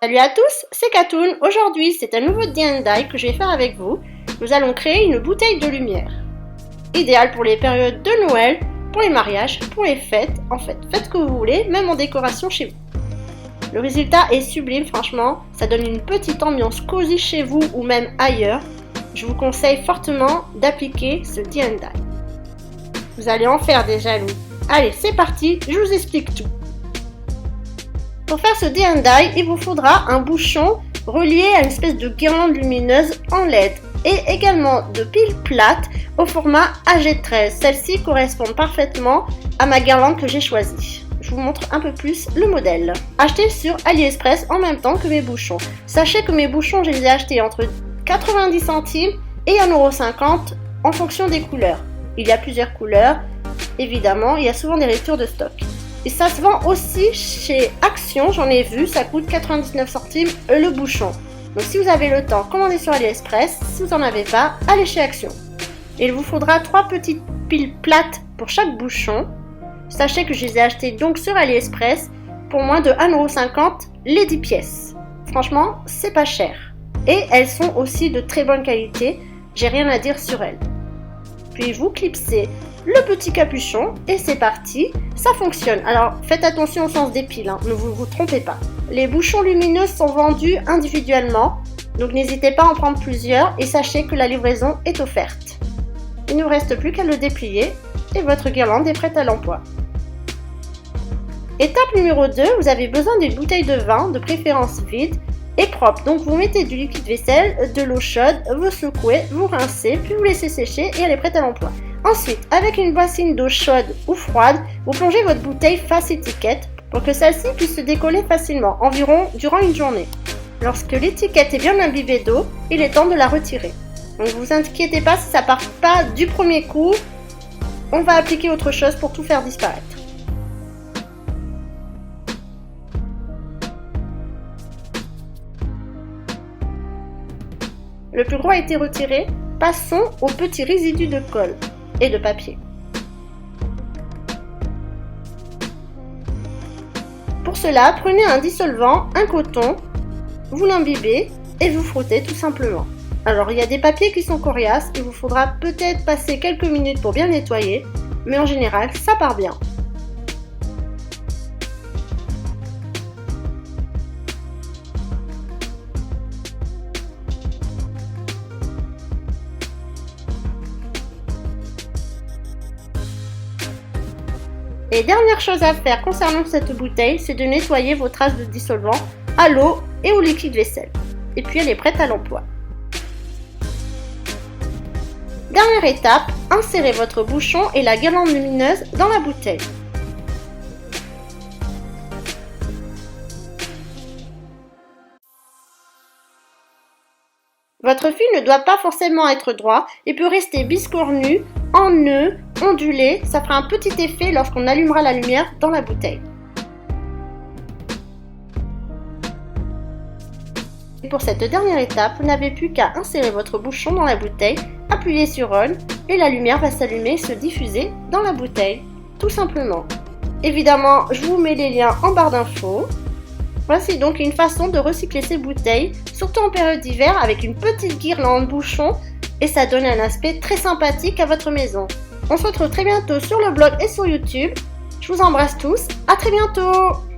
Salut à tous, c'est Katoon. Aujourd'hui, c'est un nouveau D&I que je vais faire avec vous. Nous allons créer une bouteille de lumière. Idéale pour les périodes de Noël, pour les mariages, pour les fêtes. En fait, faites ce que vous voulez, même en décoration chez vous. Le résultat est sublime, franchement. Ça donne une petite ambiance cosy chez vous ou même ailleurs. Je vous conseille fortement d'appliquer ce D&I. Vous allez en faire des jaloux. Allez, c'est parti, je vous explique tout. Pour faire ce D&I, il vous faudra un bouchon relié à une espèce de guirlande lumineuse en LED et également de piles plates au format AG13. Celles-ci correspondent parfaitement à ma guirlande que j'ai choisie. Je vous montre un peu plus le modèle. Acheté sur AliExpress en même temps que mes bouchons. Sachez que mes bouchons, je les ai achetés entre 90 centimes et 1,50 € en fonction des couleurs. Il y a plusieurs couleurs, évidemment, il y a souvent des ruptures de stock. Et ça se vend aussi chez Action, j'en ai vu, ça coûte 99 centimes le bouchon. Donc si vous avez le temps, commandez sur AliExpress. Si vous n'en avez pas, allez chez Action. Il vous faudra 3 petites piles plates pour chaque bouchon. Sachez que je les ai achetées donc sur AliExpress pour moins de 1,50 € les 10 pièces. Franchement, c'est pas cher. Et elles sont aussi de très bonne qualité, j'ai rien à dire sur elles. Puis vous clipsez le petit capuchon et c'est parti, ça fonctionne. Alors faites attention au sens des piles, ne vous trompez pas. Les bouchons lumineux sont vendus individuellement, donc n'hésitez pas à en prendre plusieurs et sachez que la livraison est offerte. Il ne vous reste plus qu'à le déplier et votre guirlande est prête à l'emploi. Étape numéro 2, vous avez besoin d'une bouteille de vin, de préférence vide et propre. Donc vous mettez du liquide vaisselle, de l'eau chaude, vous secouez, vous rincez, puis vous laissez sécher et elle est prête à l'emploi. Ensuite, avec une bassine d'eau chaude ou froide, vous plongez votre bouteille face étiquette pour que celle-ci puisse se décoller facilement, environ durant une journée. Lorsque l'étiquette est bien imbibée d'eau, il est temps de la retirer. Donc ne vous inquiétez pas si ça part pas du premier coup, on va appliquer autre chose pour tout faire disparaître. Le plus gros a été retiré, passons aux petits résidus de colle et de papier. Pour cela, prenez un dissolvant, un coton, vous l'imbibez et vous frottez tout simplement. Alors il y a des papiers qui sont coriaces, il vous faudra peut-être passer quelques minutes pour bien nettoyer, mais en général ça part bien. Et dernière chose à faire concernant cette bouteille, c'est de nettoyer vos traces de dissolvant à l'eau et au liquide vaisselle. Et puis elle est prête à l'emploi. Dernière étape, insérez votre bouchon et la guirlande lumineuse dans la bouteille. Votre fil ne doit pas forcément être droit et peut rester biscornu, en nœud, ondulé. Ça fera un petit effet lorsqu'on allumera la lumière dans la bouteille. Et pour cette dernière étape, vous n'avez plus qu'à insérer votre bouchon dans la bouteille, appuyer sur On et la lumière va s'allumer et se diffuser dans la bouteille, tout simplement. Évidemment, je vous mets les liens en barre d'infos. Voici donc une façon de recycler ces bouteilles, surtout en période d'hiver avec une petite guirlande bouchon et ça donne un aspect très sympathique à votre maison. On se retrouve très bientôt sur le blog et sur YouTube. Je vous embrasse tous, à très bientôt!